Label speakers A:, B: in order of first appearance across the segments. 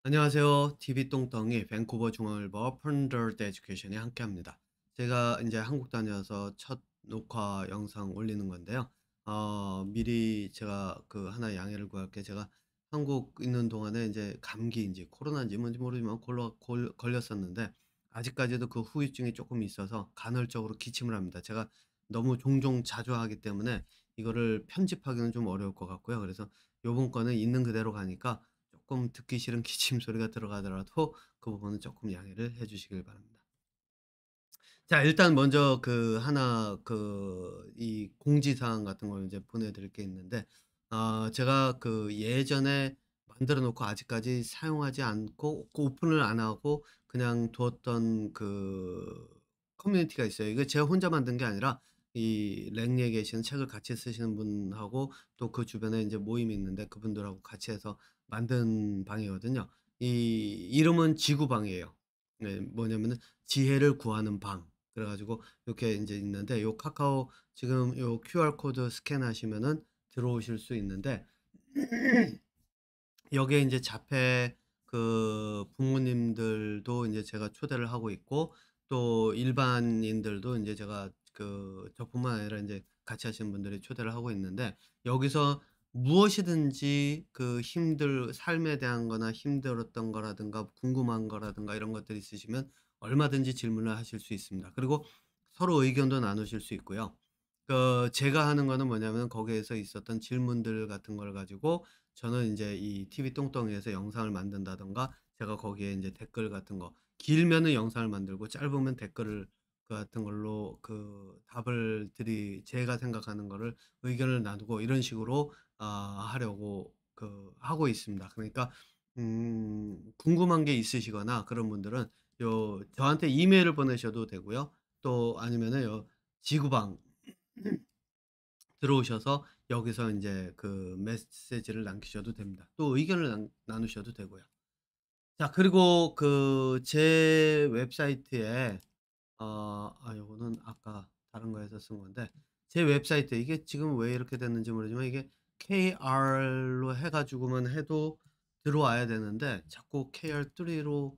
A: 안녕하세요. TV 똥덩이 밴쿠버 중앙일보 펀더드 에듀케이션에 함께합니다. 제가 이제 한국 다녀와서 첫 녹화 영상 올리는 건데요. 미리 제가 그 하나 양해를 구할게. 제가 한국 있는 동안에 이제 감기인지 코로나인지 뭔지 모르지만 걸렸었는데 아직까지도 그 후유증이 조금 있어서 간헐적으로 기침을 합니다. 제가 너무 종종 자주 하기 때문에 이거를 편집하기는 좀 어려울 것 같고요. 그래서 요번 거는 있는 그대로 가니까 조금 듣기 싫은 기침 소리가 들어가더라도 그 부분은 조금 양해를 해 주시길 바랍니다. 자, 일단 먼저 그 하나 이 공지사항 같은 걸 이제 보내 드릴 게 있는데, 제가 그 예전에 만들어 놓고 아직까지 사용하지 않고 오픈을 안 하고 그냥 두었던 그 커뮤니티가 있어요. 이거 제가 혼자 만든 게 아니라 이 랭리에 계시는 책을 같이 쓰시는 분하고 또 그 주변에 인제 모임이 있는데 그분들하고 같이 해서 만든 방이거든요. 이 이름은 지구방이에요. 네, 뭐냐면은 지혜를 구하는 방. 그래 가지고 요렇게 인제 있는데, 요 카카오 지금 요 QR 코드 스캔하시면은 들어오실 수 있는데 여기에 인제 자폐 그 부모님들도 인제 제가 초대를 하고 있고, 또 일반인들도 인제 제가 저뿐만 아니라 인제 같이 하시는 분들이 초대를 하고 있는데, 여기서 무엇이든지 삶에 대한 거나 힘들었던 거라든가 궁금한 거라든가 이런 것들이 있으시면 얼마든지 질문을 하실 수 있습니다. 그리고 서로 의견도 나누실 수 있고요. 제가 하는 거는 뭐냐면 거기에서 있었던 질문들 같은 걸 가지고 저는 인제 이 TV 똥덩이에서 영상을 만든다든가, 제가 거기에 인제 댓글 같은 거 길면은 영상을 만들고 짧으면 댓글을 같은 걸로 답을 제가 생각하는 거를 의견을 나누고 이런 식으로 하려고 하고 있습니다. 그러니까 궁금한 게 있으시거나 그런 분들은 저한테 이메일을 보내셔도 되고요. 또 아니면은 지구방 들어오셔서 여기서 인제 메시지를 남기셔도 됩니다. 또 의견을 나누셔도 되고요. 자, 그리고 제 웹사이트에 요거는 아까 다른 거에서 쓴 건데, 제 웹사이트에 이게 지금 왜 이렇게 됐는지 모르지만 이게 KR로 해 가지고만 해도 들어와야 되는데 자꾸 KR3로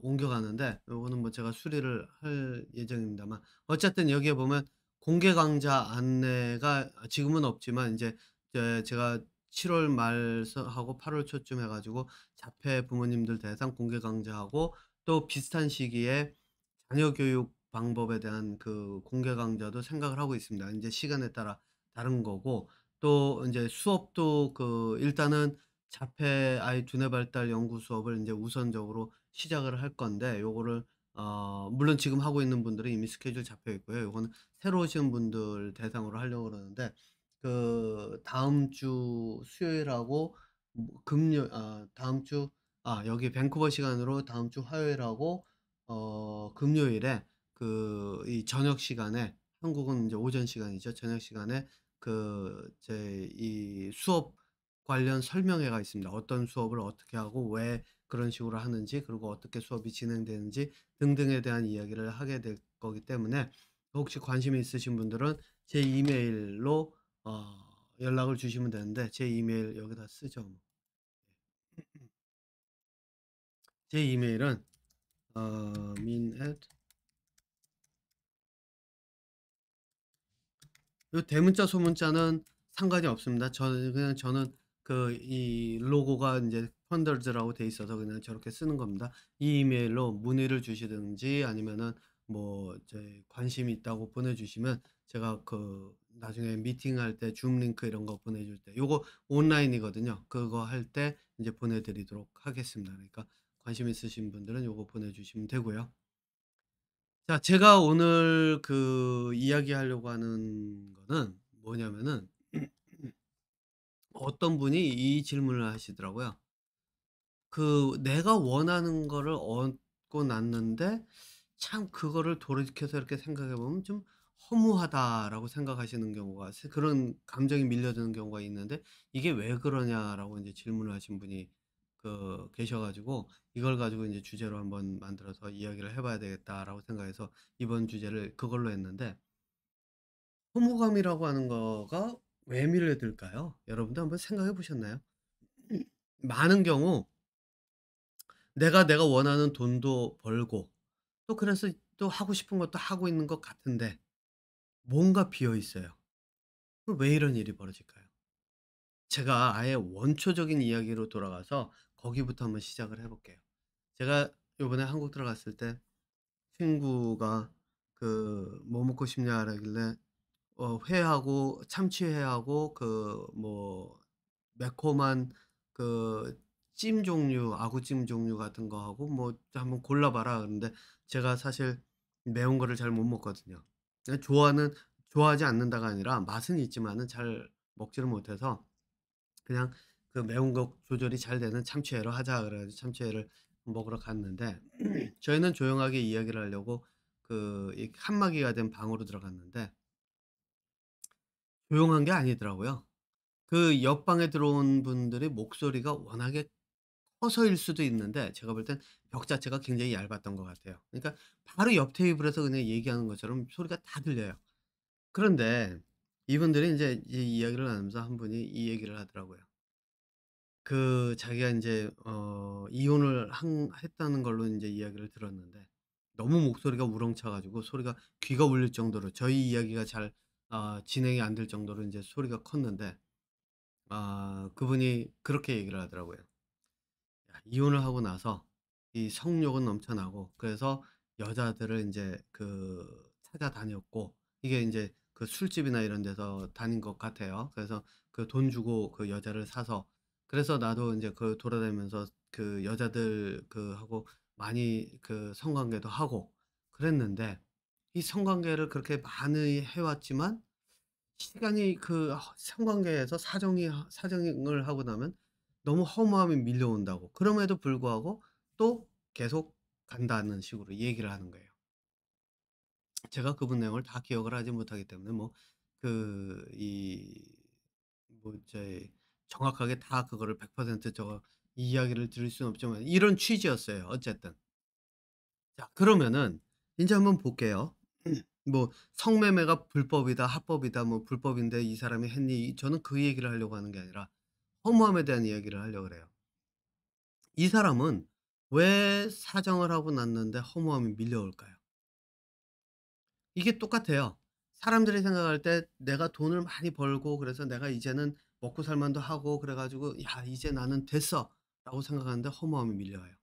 A: 옮겨가는데, 요거는 뭐 제가 수리를 할 예정입니다만, 어쨌든 여기에 보면 공개 강좌 안내가 지금은 없지만 인제 제가 7월 말서 하고 8월 초쯤 해 가지고 자폐 부모님들 대상 공개 강좌하고, 또 비슷한 시기에 자녀 교육 방법에 대한 공개 강좌도 생각을 하고 있습니다. 인제 시간에 따라 다른 거고, 또 인제 수업도 일단은 자폐 아이 두뇌 발달 연구 수업을 인제 우선적으로 시작을 할 건데, 요거를 물론 지금 하고 있는 분들은 이미 스케줄 잡혀 있고요. 요거는 새로 오신 분들 대상으로 하려고 그러는데, 다음 주 수요일하고 다음 주 여기 밴쿠버 시간으로 다음 주 화요일하고 금요일에 이 저녁 시간에, 한국은 이제 오전 시간이죠. 저녁 시간에 제 이 수업 관련 설명회가 있습니다. 어떤 수업을 어떻게 하고 왜 그런 식으로 하는지, 그리고 어떻게 수업이 진행되는지 등등에 대한 이야기를 하게 될 거기 때문에, 혹시 관심이 있으신 분들은 제 이메일로 어 연락을 주시면 되는데, 제 이메일 여기다 쓰죠 뭐. 제 이메일은 min 요 대문자 소문자는 상관이 없습니다. 저는 이 로고가 인제 펀더즈라고 돼 있어서 그냥 저렇게 쓰는 겁니다. 이 이메일로 문의를 주시든지 아니면은 뭐 관심이 있다고 보내주시면 제가 나중에 미팅할 때 줌 링크 이런 거 보내줄 때, 요거 온라인이거든요. 그거 할 때 인제 보내 드리도록 하겠습니다. 그러니까 관심 있으신 분들은 요거 보내주시면 되고요. 자, 제가 오늘 이야기하려고 하는 거는 뭐냐면은 어떤 분이 이 질문을 하시더라고요. "내가 원하는 거를 얻고 났는데 참 그거를 돌이켜서 이렇게 생각해 보면 좀 허무하다."라고 생각하시는 경우가, 그런 감정이 밀려드는 경우가 있는데 "이게 왜 그러냐?"라고 인제 질문을 하신 분이 계셔 가지고, 이걸 가지고 인제 주제로 한번 만들어서 이야기를 해 봐야 되겠다라고 생각해서 이번 주제를 그걸로 했는데, 허무감이라고 하는 거가 왜 밀려들까요? 여러분도 한번 생각해 보셨나요? 많은 경우 내가 원하는 돈도 벌고 또 그래서 또 하고 싶은 것도 하고 있는 것 같은데 뭔가 비어 있어요. 왜 이런 일이 벌어질까요? 제가 아예 원초적인 이야기로 돌아가서 거기부터 한번 시작을 해 볼게요. 제가 요번에 한국 들어갔을 때 친구가 그 "뭐 먹고 싶냐?" 그러길래 회하고 참치회하고 그 뭐 매콤한 그 찜 종류, 아구찜 종류 같은 거 하고 뭐 "한번 골라 봐라." 그러는데 제가 사실 매운 거를 잘 못 먹거든요. 좋아하지 않는다가 아니라 맛은 있지만은 잘 먹지를 못해서 그냥 그 매운 거 조절이 잘 되는 참치회로 하자 그래 가지고 참치회를 먹으러 갔는데 저희는 조용하게 이야기를 하려고 그 이 칸막이가 된 방으로 들어갔는데 조용한 게 아니더라고요. 그 옆방에 들어온 분들의 목소리가 워낙에 커서일 수도 있는데 제가 볼 땐 벽 자체가 굉장히 얇았던 것 같아요. 그러니까 바로 옆 테이블에서 그냥 얘기하는 것처럼 소리가 다 들려요. 그런데 이분들이 인제 이 이야기를 나누면서 한 분이 이 얘기를 하더라고요. 그 자기가 인제 이혼을 한 했다는 걸로 인제 이야기를 들었는데 너무 목소리가 우렁차 가지고 소리가 귀가 울릴 정도로 저희 이야기가 잘 진행이 안 될 정도로 인제 소리가 컸는데 그분이 그렇게 얘기를 하더라고요. 야 이혼을 하고 나서 이 성욕은 넘쳐나고 그래서 여자들을 인제 그 찾아다녔고 이게 인제 그 술집이나 이런 데서 다닌 것 같아요. 그래서 그 돈 주고 그 여자를 사서 그래서 나도 인제 그 돌아다니면서 그 여자들 그 하고 많이 그 성관계도 하고 그랬는데 이 성관계를 그렇게 많이 해 왔지만 시간이 그 성관계에서 사정을 하고 나면 너무 허무함이 밀려온다고. 그럼에도 불구하고 또 계속 간다는 식으로 얘기를 하는 거예요. 제가 그분 내용을 다 기억을 하지 못하기 때문에 뭐 그 이 뭐 이제 정확하게 다 그거를 100% 이야기를 드릴 수는 없지만 이런 취지였어요 어쨌든. 자 그러면은 인제 한번 볼게요. 뭐 "성매매가 불법이다. 합법이다. 뭐 불법인데 이 사람이 했니?" 저는 그 얘기를 하려고 하는 게 아니라 허무함에 대한 이야기를 하려고 그래요. 이 사람은 왜 사정을 하고 났는데 허무함이 밀려올까요? 이게 똑같아요. 사람들이 생각할 때 내가 돈을 많이 벌고 그래서 '내가 이제는 먹고 살 만도 하고 그래 가지고 야 이제 나는 됐어.'라고 생각하는데 허무함이 밀려와요.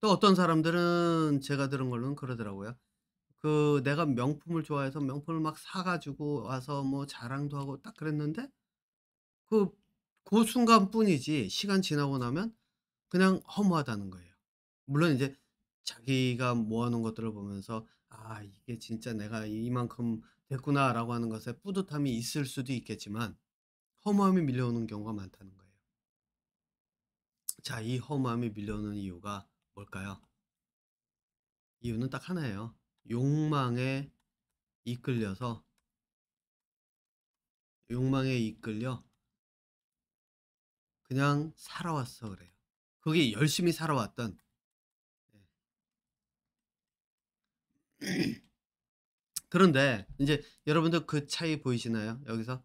A: 또 어떤 사람들은 제가 들은 걸로는 그러더라고요. 그 내가 명품을 좋아해서 명품을 막 사 가지고 와서 뭐 자랑도 하고 딱 그랬는데 그 고 순간뿐이지 시간 지나고 나면 그냥 허무하다는 거예요. 물론 인제 자기가 모아 놓은 것들을 보면서 '아 이게 진짜 내가 이만큼 됐구나.'라고 하는 것에 뿌듯함이 있을 수도 있겠지만 허무함이 밀려오는 경우가 많다는 거예요. 자 이 허무함이 밀려오는 이유가 뭘까요? 이유는 딱 하나예요. 욕망에 이끌려서 욕망에 이끌려 그냥 살아왔어 그래요. 그게 열심히 살아왔던 예. 그런데 인제 여러분들 그 차이 보이시나요? 여기서?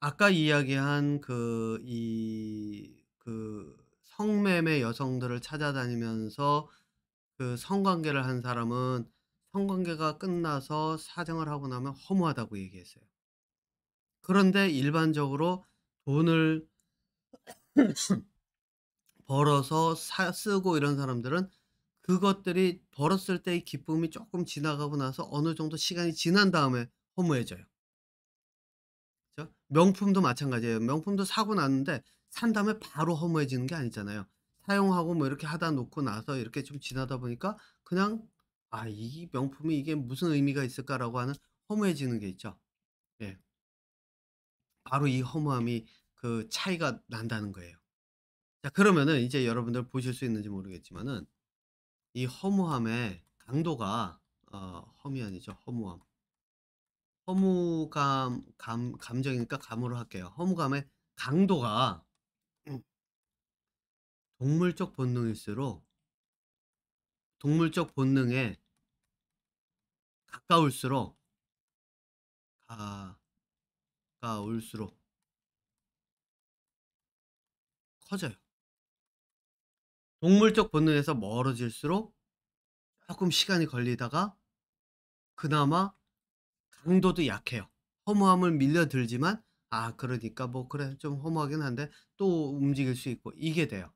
A: 아까 이야기한 그 성매매 여성들을 찾아다니면서 그 성관계를 한 사람은 성관계가 끝나서 사정을 하고 나면 허무하다고 얘기했어요. 그런데 일반적으로 돈을 벌어서 쓰고 이런 사람들은 그것들이 벌었을 때의 기쁨이 쪼끔 지나가고 나서 어느 정도 시간이 지난 다음에 허무해져요. 그죠? 명품도 마찬가지예요. 명품도 사고 났는데 산 다음에 바로 허무해지는 게 아니잖아요. 사용하고 뭐 이렇게 하다 놓고 나서 이렇게 좀 지나다 보니까 그냥 '아 이 명품이 이게 무슨 의미가 있을까?'라고 하는 허무해지는 게 있죠. 예. 바로 이 허무함이 그 차이가 난다는 거예요. 자 그러면은 이제 여러분들 보실 수 있는지 모르겠지만은 이 허무함의 강도가 험이 아니죠. 허무함. 감정이니까 감으로 할게요. 허무감의 강도가 음 동물적 본능일수록 동물적 본능에 가까울수록 가까울수록 커져요. 동물적 본능에서 멀어질수록 쪼끔 시간이 걸리다가 그나마 강도도 약해요. 허무함을 밀려들지만 그러니까 뭐 '그래 좀 허무하긴 한데.' 또 움직일 수 있고 이게 돼요.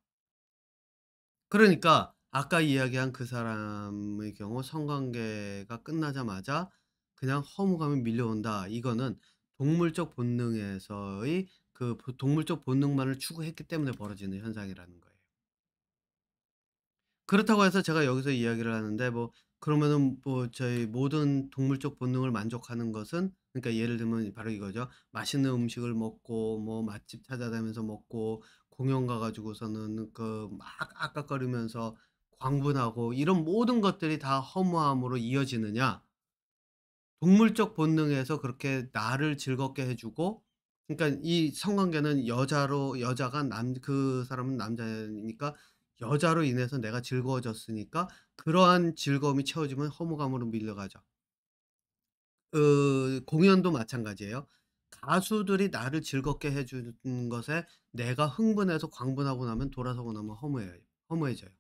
A: 그러니까 아까 이야기한 그 사람의 경우 성관계가 끝나자마자 그냥 허무감이 밀려온다. 이거는 동물적 본능에서의 동물적 본능만을 추구했기 때문에 벌어지는 현상이라는 거예요. 그렇다고 해서 제가 여기서 이야기를 하는데 뭐 그러면은 뭐 저희 모든 동물적 본능을 만족하는 것은, 그러니까 예를 들면 바로 이거죠. 맛있는 음식을 먹고 뭐 맛집 찾아다니면서 먹고 공연 가 가지고서는 막 악악거리면서 광분하고 이런 모든 것들이 다 허무함으로 이어지느냐? 동물적 본능에서 그렇게 나를 즐겁게 해 주고, 그러니까 이 성관계는 여자가 그 사람은 남자니까 여자로 인해서 내가 즐거워졌으니까 그러한 즐거움이 채워지면 허무감으로 밀려가죠. 공연도 마찬가지예요. 가수들이 나를 즐겁게 해 주는 것에 내가 흥분해서 광분하고 나면 돌아서고 나면 허무해져요.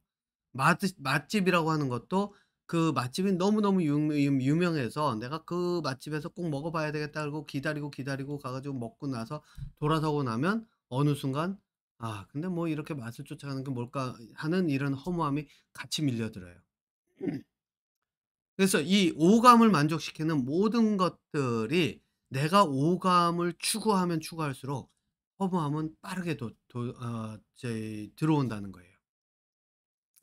A: 맛집이라고 하는 것도 그 맛집이 너무너무 유명해서 '내가 그 맛집에서 꼭 먹어 봐야 되겠다.' 그러고 기다리고 가 가지고 먹고 나서 돌아서고 나면 어느 순간 '아 근데 뭐 이렇게 맛을 쫓아가는 게 뭘까.' 하는 이런 허무함이 같이 밀려들어요. 그래서 이 오감을 만족시키는 모든 것들이 내가 오감을 추구하면 추구할수록 허무함은 빠르게 도 도 어 저기 들어온다는 거예요.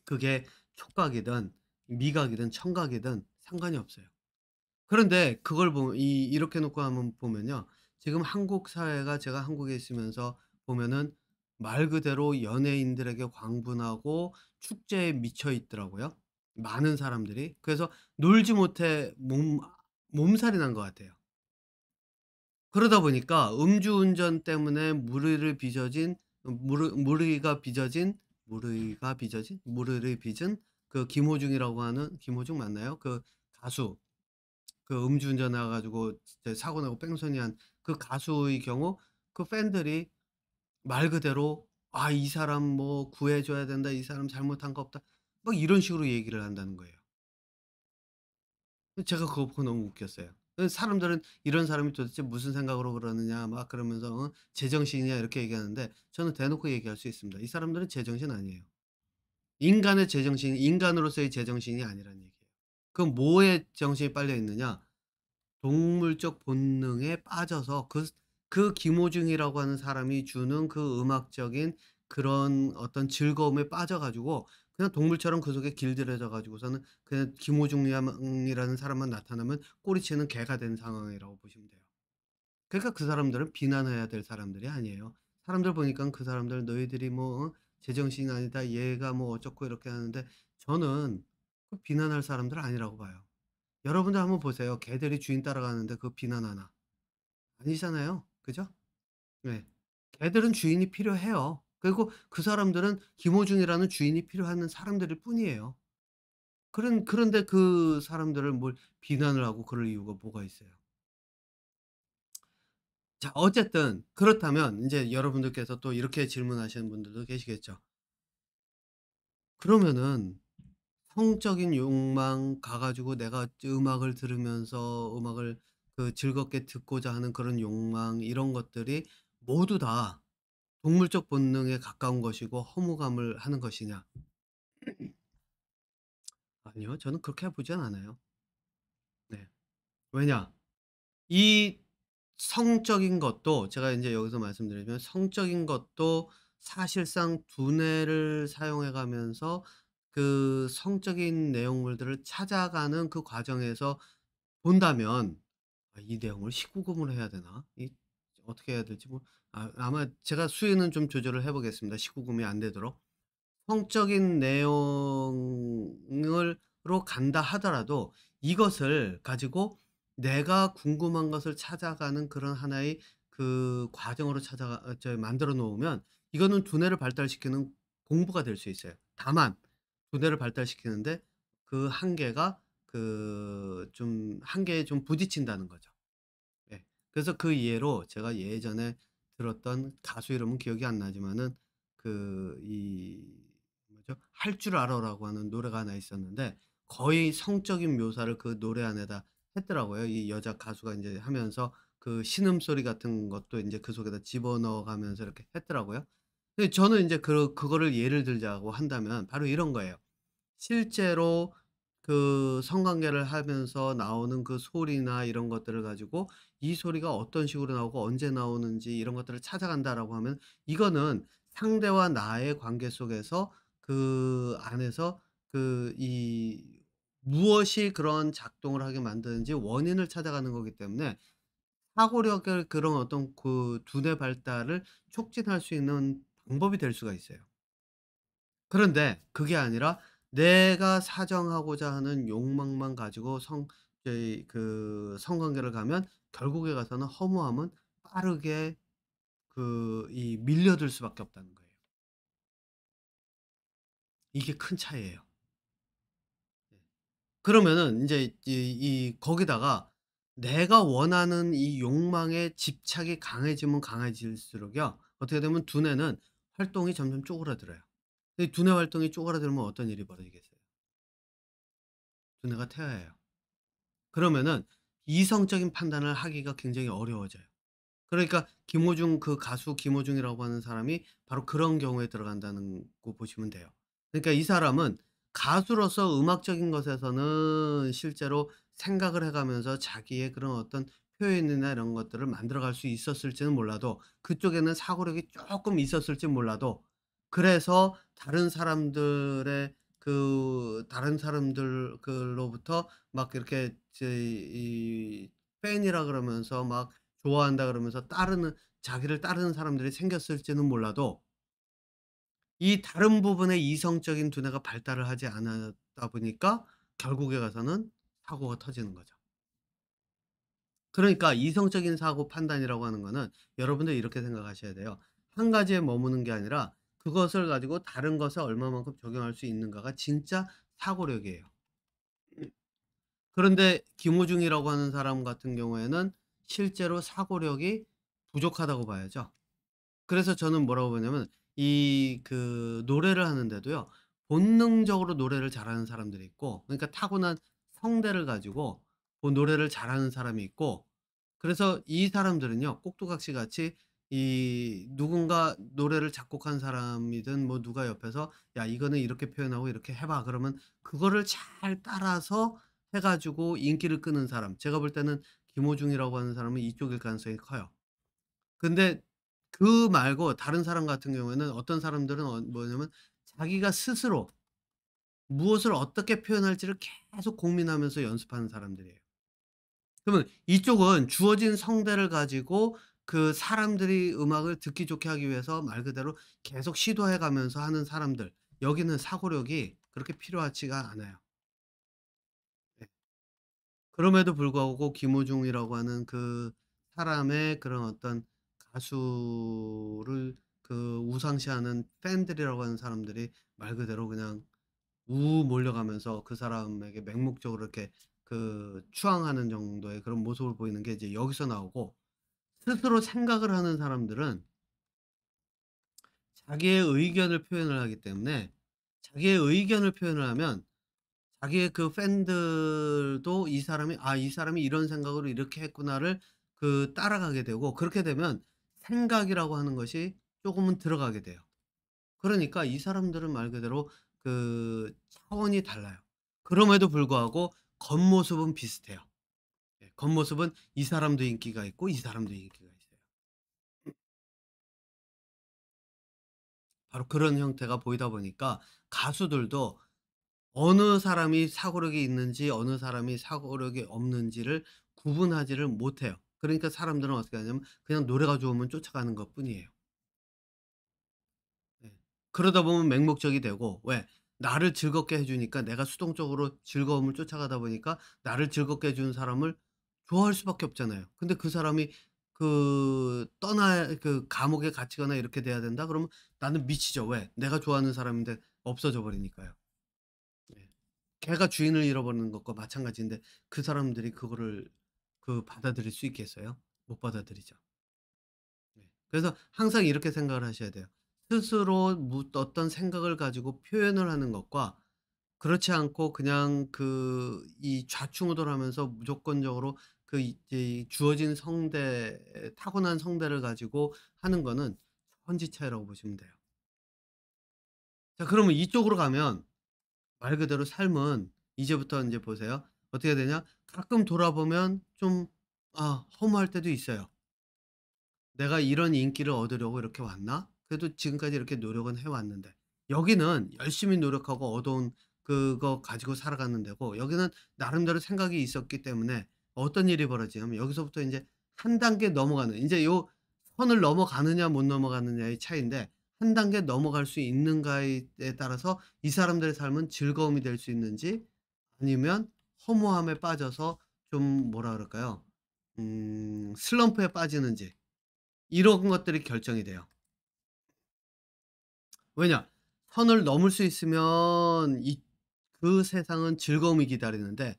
A: 그게 촉각이든 미각이든 청각이든 상관이 없어요. 그런데 그걸 이렇게 놓고 한번 보면요. 지금 한국 사회가, 제가 한국에 있으면서 보면은 말 그대로 연예인들에게 광분하고 축제에 미쳐 있더라고요, 많은 사람들이. 그래서 놀지 못해 몸살이 난 것 같아요. 그러다 보니까 음주운전 때문에 무리를 빚은 그 김호중이라고 하는, 김호중 맞나요? 그 가수, 그 음주운전해 가지고 진짜 사고 나고 뺑소니한 그 가수의 경우 그 팬들이 말 그대로 "아 이 사람 뭐 구해 줘야 된다. 이 사람 잘못한 거 없다." 막 이런 식으로 얘기를 한다는 거예요. 제가 그거 보고 너무 웃겼어요. 사람들은 "이런 사람이 도대체 무슨 생각으로 그러느냐." 막 그러면서 "제정신이냐." 이렇게 얘기하는데 저는 대놓고 얘기할 수 있습니다. 이 사람들은 제정신 아니에요. 인간으로서의 제정신이 아니라는 얘기예요. 그럼 뭐에 정신이 빨려 있느냐? 동물적 본능에 빠져서 그 김호중이라고 하는 사람이 주는 그 음악적인 그런 어떤 즐거움에 빠져 가지고 그냥 동물처럼 그 속에 길들여져 가지고서는 그냥 이라는 사람만 나타나면 꼬리치는 개가 된 상황이라고 보시면 돼요. 그러니까 그 사람들은 비난해야 될 사람들이 아니에요. 사람들 보니깐 그 사람들 "너희들이 뭐 제정신이 아니다. 얘가 뭐 어쩌고." 이렇게 하는데 저는 그 비난할 사람들 아니라고 봐요. 여러분들 한번 보세요. 개들이 주인 따라가는데 그거 비난하나? 아니잖아요. 그죠? 네. 개들은 주인이 필요해요. 그리고 그 사람들은 김호중이라는 주인이 필요한 사람들일 뿐이에요. 그런데 그 사람들을 뭘 비난을 하고 그럴 이유가 뭐가 있어요. 자 어쨌든 그렇다면 인제 여러분들께서 또 이렇게 질문하시는 분들도 계시겠죠. 그러면은 성적인 욕망 가 가지고 내가 음악을 들으면서 음악을 즐겁게 듣고자 하는 그런 욕망, 이런 것들이 모두 다 동물적 본능에 가까운 것이고 허무감을 하는 것이냐? 아니요. 저는 그렇게 보진 않아요. 네. 왜냐? 이 성적인 것도 제가 인제 여기서 말씀드리면 성적인 것도 사실상 두뇌를 사용해 가면서 그 성적인 내용물들을 찾아가는 그 과정에서 본다면 이 내용을 19 금으로 해야 되나? 어떻게 해야 될지 아마 제가 수위는 좀 조절을 해 보겠습니다, 19 금이 안 되도록. 성적인 내용을 로 간다 하더라도 이것을 가지고 내가 궁금한 것을 찾아가는 그런 하나의 그 과정으로 찾아가 만들어 놓으면 이거는 두뇌를 발달시키는 공부가 될 수 있어요. 다만 두뇌를 발달시키는데 그 한계가 한계에 좀 부딪힌다는 거죠. 예. 그래서 그 예로 제가 예전에 들었던 가수 이름은 기억이 안 나지만은 이 뭐죠? 할 줄 알아."라고 하는 노래가 하나 있었는데 거의 성적인 묘사를 그 노래 안에다 했더라고요. 이 여자 가수가 인제 하면서 그 신음소리 같은 것도 인제 그 속에다 집어넣어 가면서 이렇게 했더라고요. 근데 저는 인제 그거를 예를 들자고 한다면 바로 이런 거예요. 실제로 그 성관계를 하면서 나오는 그 소리나 이런 것들을 가지고 이 소리가 어떤 식으로 나오고 언제 나오는지 이런 것들을 찾아간다라고 하면 이거는 상대와 나의 관계 속에서 그 안에서 무엇이 그런 작동을 하게 만드는지 원인을 찾아가는 거기 때문에 사고력을 그런 어떤 그 두뇌 발달을 촉진할 수 있는 방법이 될 수가 있어요. 그런데 그게 아니라 내가 사정하고자 하는 욕망만 가지고 성관계를 가면 결국에 가서는 허무함은 빠르게 밀려들 수밖에 없다는 거예요. 이게 큰 차이예요. 네. 그러면은 인제 거기다가 내가 원하는 이 욕망에 집착이 강해지면 강해질수록요 어떻게 되면 두뇌는 활동이 점점 쪼그라들어요. 이 두뇌 활동이 쪼그라들면 어떤 일이 벌어지겠어요? 두뇌가 퇴화해요. 그러면은 이성적인 판단을 하기가 굉장히 어려워져요. 그러니까 김호중 그 가수 김호중이라고 하는 사람이 바로 그런 경우에 들어간다는 거 보시면 돼요. 그러니까 이 사람은 가수로서 음악적인 것에서는 실제로 생각을 해 가면서 자기의 그런 어떤 표현이나 이런 것들을 만들어 갈 수 있었을지는 몰라도 그쪽에는 사고력이 쪼끔 있었을지 몰라도 그래서 다른 사람들 로부터 막 이렇게 팬이라 그러면서 막 좋아한다 그러면서 자기를 따르는 사람들이 생겼을지는 몰라도 이 다른 부분에 이성적인 두뇌가 발달을 하지 않았다 보니까 결국에 가서는 사고가 터지는 거죠. 그러니까 이성적인 사고 판단이라고 하는 거는 여러분들 이렇게 생각하셔야 돼요. 한 가지에 머무는 게 아니라 그것을 가지고 다른 것에 얼마만큼 적용할 수 있는가가 진짜 사고력이에요. 그런데 김호중이라고 하는 사람 같은 경우에는 실제로 사고력이 부족하다고 봐야죠. 그래서 저는 뭐라고 보냐면 노래를 하는데도요. 본능적으로 노래를 잘하는 사람들이 있고 그러니까 타고난 성대를 가지고 노래를 잘하는 사람이 있고 그래서 이 사람들은요. 꼭두각시 같이 이 누군가 노래를 작곡한 사람이든 뭐 누가 옆에서 "야 이거는 이렇게 표현하고 이렇게 해 봐." 그러면 그거를 잘 따라서 해 가지고 인기를 끄는 사람 제가 볼 때는 김호중이라고 하는 사람은 이쪽일 가능성이 커요. 근데 그 말고 다른 사람 같은 경우에는 어떤 사람들은 뭐냐면 자기가 스스로 무엇을 어떻게 표현할지를 계속 고민하면서 연습하는 사람들이에요. 그러면 이쪽은 주어진 성대를 가지고 그 사람들이 음악을 듣기 좋게 하기 위해서 말 그대로 계속 시도해 가면서 하는 사람들. 여기는 사고력이 그렇게 필요하지가 않아요. 네. 그럼에도 불구하고 김호중이라고 하는 그 사람의 그런 어떤 가수를 우상시하는 팬들이라고 하는 사람들이 말 그대로 그냥 몰려가면서 그 사람에게 맹목적으로 이렇게 추앙하는 정도의 그런 모습을 보이는 게 이제 여기서 나오고 스스로 생각을 하는 사람들은 자기의 의견을 표현을 하기 때문에 자기의 의견을 표현을 하면 자기의 그 팬들도 이 사람이 이런 생각으로 이렇게 했구나'를 따라가게 되고 그렇게 되면 생각이라고 하는 것이 쪼금은 들어가게 돼요. 그러니까 이 사람들은 말 그대로 차원이 달라요. 그럼에도 불구하고 겉모습은 비슷해요. 예 겉모습은 이 사람도 인기가 있고 이 사람도 인기가 있어요. 바로 그런 형태가 보이다 보니까 가수들도 어느 사람이 사고력이 있는지 어느 사람이 사고력이 없는지를 구분하지를 못해요. 그러니까 사람들은 어떻게 하냐면 그냥 노래가 좋으면 쫓아가는 것뿐이에요. 네. 그러다 보면 맹목적이 되고 왜? 나를 즐겁게 해 주니까 내가 수동적으로 즐거움을 쫓아가다 보니까 나를 즐겁게 해 주는 사람을 좋아할 수밖에 없잖아요. 근데 그 사람이 감옥에 갇히거나 이렇게 돼야 된다 그러면 나는 미치죠. 왜? 내가 좋아하는 사람인데 없어져 버리니까요. 네. 개가 주인을 잃어버리는 것과 마찬가지인데 그 사람들이 그거를 받아들일 수 있겠어요? 못 받아들이죠. 네. 그래서 항상 이렇게 생각을 하셔야 돼요. 스스로 어떤 생각을 가지고 표현을 하는 것과 그렇지 않고 그냥 이 좌충우돌하면서 무조건적으로 이제 주어진 타고난 성대를 가지고 하는 거는 천지 차이라고 보시면 돼요. 자, 그러면 이쪽으로 가면 말 그대로 삶은 이제부터 인제 보세요. 어떻게 되냐? 가끔 돌아보면 좀 허무할 때도 있어요. '내가 이런 인기를 얻으려고 이렇게 왔나? 그래도 지금까지 이렇게 노력은 해 왔는데.' 여기는 열심히 노력하고 얻어온 그거 가지고 살아가는 데고, 여기는 나름대로 생각이 있었기 때문에 어떤 일이 벌어지냐면 여기서부터 인제 한 단계 넘어가는, 인제 요 선을 넘어가느냐 못 넘어가느냐의 차이인데, 한 단계 넘어갈 수 있는가에 따라서 이 사람들의 삶은 즐거움이 될 수 있는지, 아니면 허무함에 빠져서 좀 뭐라 그럴까요? 슬럼프에 빠지는지, 이런 것들이 결정이 돼요. 왜냐? 선을 넘을 수 있으면 그 세상은 즐거움이 기다리는데,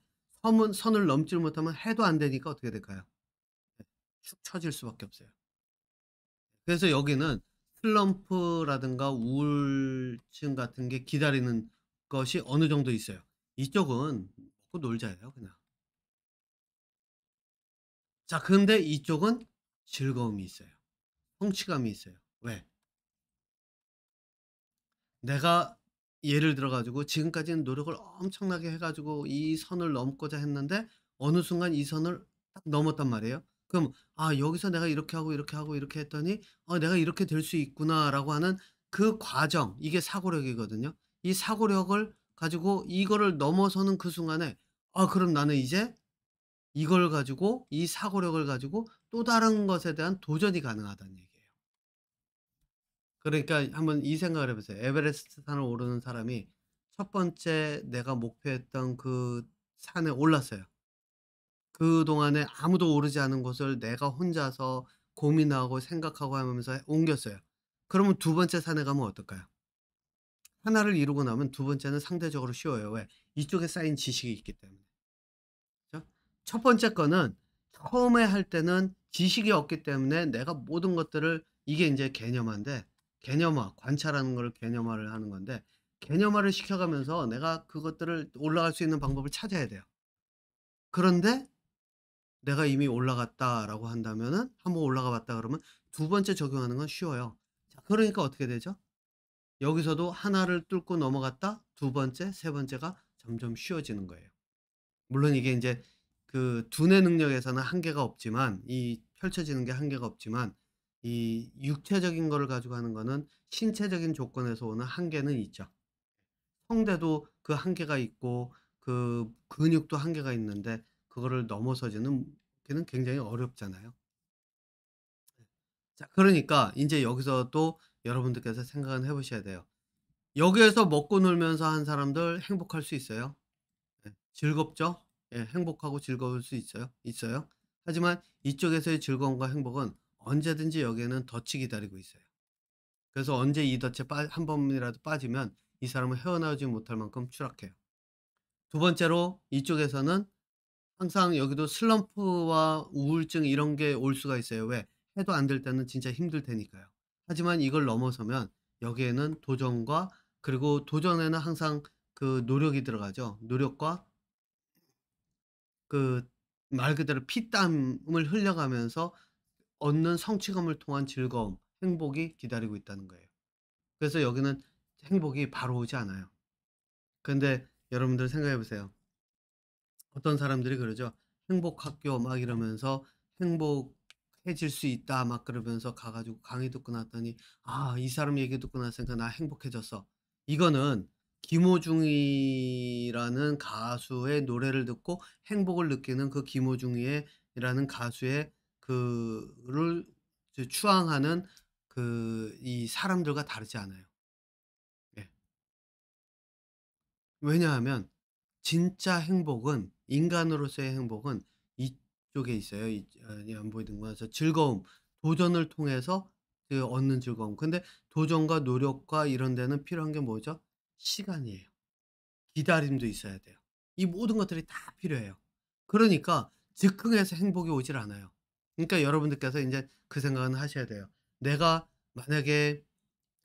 A: 선을 넘지를 못하면 해도 안 되니까 어떻게 될까요? 네. 축 처질 수밖에 없어요. 그래서 여기는 슬럼프라든가 우울증 같은 게 기다리는 것이 어느 정도 있어요. 이쪽은 먹고 놀자예요, 그냥. 자, 근데 이쪽은 즐거움이 있어요. 성취감이 있어요. 왜? 내가 예를 들어 가지고 지금까지는 노력을 엄청나게 해 가지고 이 선을 넘고자 했는데 어느 순간 이 선을 딱 넘었단 말이에요. 그럼 '아, 여기서 내가 이렇게 하고 이렇게 하고 이렇게 했더니 내가 이렇게 될 수 있구나.'라고 하는 그 과정, 이게 사고력이거든요. 이 사고력을 가지고 이거를 넘어서는 그 순간에 그럼 나는 이제 이걸 가지고, 이 사고력을 가지고 또 다른 것에 대한 도전이 가능하다는 얘기예요. 그러니까 한번 이 생각을 해 보세요. 에베레스트 산을 오르는 사람이 첫 번째 내가 목표했던 그 산에 올랐어요. 그동안에 아무도 오르지 않은 곳을 내가 혼자서 고민하고 생각하고 하면서 옮겼어요. 그러면 두 번째 산에 가면 어떨까요? 하나를 이루고 나면 두 번째는 상대적으로 쉬워요. 왜? 이쪽에 쌓인 지식이 있기 때문에. 그죠? 첫 번째 거는 처음에 할 때는 지식이 없기 때문에 내가 모든 것들을, 이게 인제 개념화인데, 개념화, 관찰하는 거를 개념화를 하는 건데, 개념화를 시켜가면서 내가 그것들을 올라갈 수 있는 방법을 찾아야 돼요. 그런데 내가 이미 올라갔다라고 한다면은, 한번 올라가 봤다 그러면 두 번째 적용하는 건 쉬워요. 자, 그러니까 어떻게 되죠? 여기서도 하나를 뚫고 넘어갔다 두 번째, 세 번째가 점점 쉬워지는 거예요. 물론 이게 인제 두뇌 능력에서는 한계가 없지만, 이 펼쳐지는 게 한계가 없지만, 이 육체적인 거를 가지고 하는 거는 신체적인 조건에서 오는 한계는 있죠. 성대도 그 한계가 있고 그 근육도 한계가 있는데, 그거를 넘어서지는 게는 굉장히 어렵잖아요. 자, 그러니까 인제 여기서 또 여러분들께서 생각은 해 보셔야 돼요. 여기에서 먹고 놀면서 한 사람들 행복할 수 있어요? 네. 즐겁죠? 예, 행복하고 즐거울 수 있어요? 있어요. 하지만 이쪽에서의 즐거움과 행복은 언제든지 여기에는 덫이 기다리고 있어요. 그래서 언제 이 덫에 한 번이라도 빠지면 이 사람은 헤어나오지 못할 만큼 추락해요. 두 번째로 이쪽에서는 항상 여기도 슬럼프와 우울증 이런 게 올 수가 있어요. 왜? 해도 안 될 때는 진짜 힘들 테니까요. 하지만 이걸 넘어서면 여기에는 도전과, 그리고 도전에는 항상 그 노력이 들어가죠. 노력과 그 말 그대로 피땀을 흘려가면서 얻는 성취감을 통한 즐거움, 행복이 기다리고 있다는 거예요. 그래서 여기는 행복이 바로 오지 않아요. 근데 여러분들 생각해 보세요. 어떤 사람들이 그러죠. 행복학교 막 이러면서 "행복해질 수 있다." 막 그러면서 가 가지고 강의 듣고 났더니 "아, 이 사람 얘기 듣고 나서니까 나 행복해졌어." 이거는 김호중이라는 가수의 노래를 듣고 행복을 느끼는 그 김호중이의 라는 가수의 그를 추앙하는 이 사람들과 다르지 않아요. 예. 왜냐하면 진짜 행복은, 인간으로서의 행복은 이쪽에 있어요. 안 보이는 거에서 즐거움, 도전을 통해서 얻는 즐거움. 근데 도전과 노력과 이런 데는 필요한 게 뭐죠? 시간이에요. 기다림도 있어야 돼요. 이 모든 것들이 다 필요해요. 그러니까 즉흥해서 행복이 오질 않아요. 그러니까 여러분들께서 인제 그 생각은 하셔야 돼요. 내가 만약에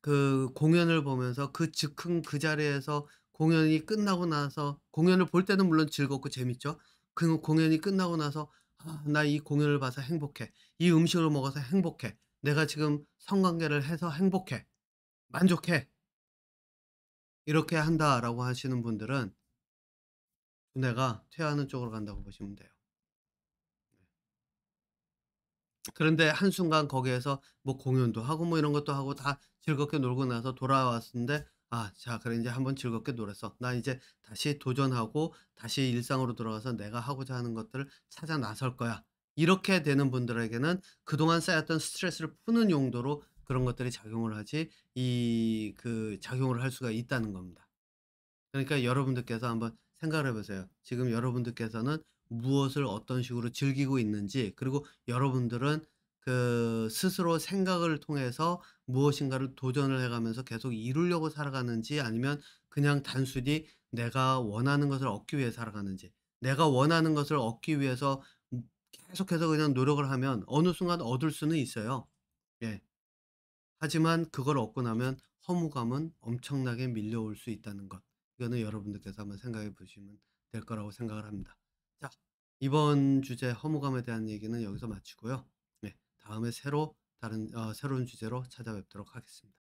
A: 그 공연을 보면서 그 즉흥 그 자리에서 공연이 끝나고 나서 공연을 볼 때는 물론 즐겁고 재밌죠. 그 공연이 끝나고 나서 '아 나 이 공연을 봐서 행복해. 이 음식을 먹어서 행복해. 내가 지금 성관계를 해서 행복해. 만족해.' 이렇게 한다라고 하시는 분들은 두뇌가 퇴화하는 쪽으로 간다고 보시면 돼요. 그런데 한순간 거기에서 뭐 공연도 하고 뭐 이런 것도 하고 다 즐겁게 놀고 나서 돌아왔는데 '아 자 그래 인제 한번 즐겁게 놀았어. 나 이제 다시 도전하고 다시 일상으로 돌아가서 내가 하고자 하는 것들을 찾아 나설 거야.' 이렇게 되는 분들에게는 그동안 쌓였던 스트레스를 푸는 용도로 그런 것들이 작용을 하지 작용을 할 수가 있다는 겁니다. 그러니까 여러분들께서 한번 생각을 해 보세요. 지금 여러분들께서는 무엇을 어떤 식으로 즐기고 있는지, 그리고 여러분들은 그 스스로 생각을 통해서 무엇인가를 도전을 해 가면서 계속 이루려고 살아가는지, 아니면 그냥 단순히 내가 원하는 것을 얻기 위해 살아가는지. 내가 원하는 것을 얻기 위해서 계속해서 그냥 노력을 하면 어느 순간 얻을 수는 있어요. 예. 하지만 그걸 얻고 나면 허무감은 엄청나게 밀려올 수 있다는 것. 이거는 여러분들께서 한번 생각해 보시면 될 거라고 생각을 합니다. 자, 이번 주제 허무감에 대한 얘기는 여기서 마치고요. 네, 다음에 새로운 주제로 찾아뵙도록 하겠습니다.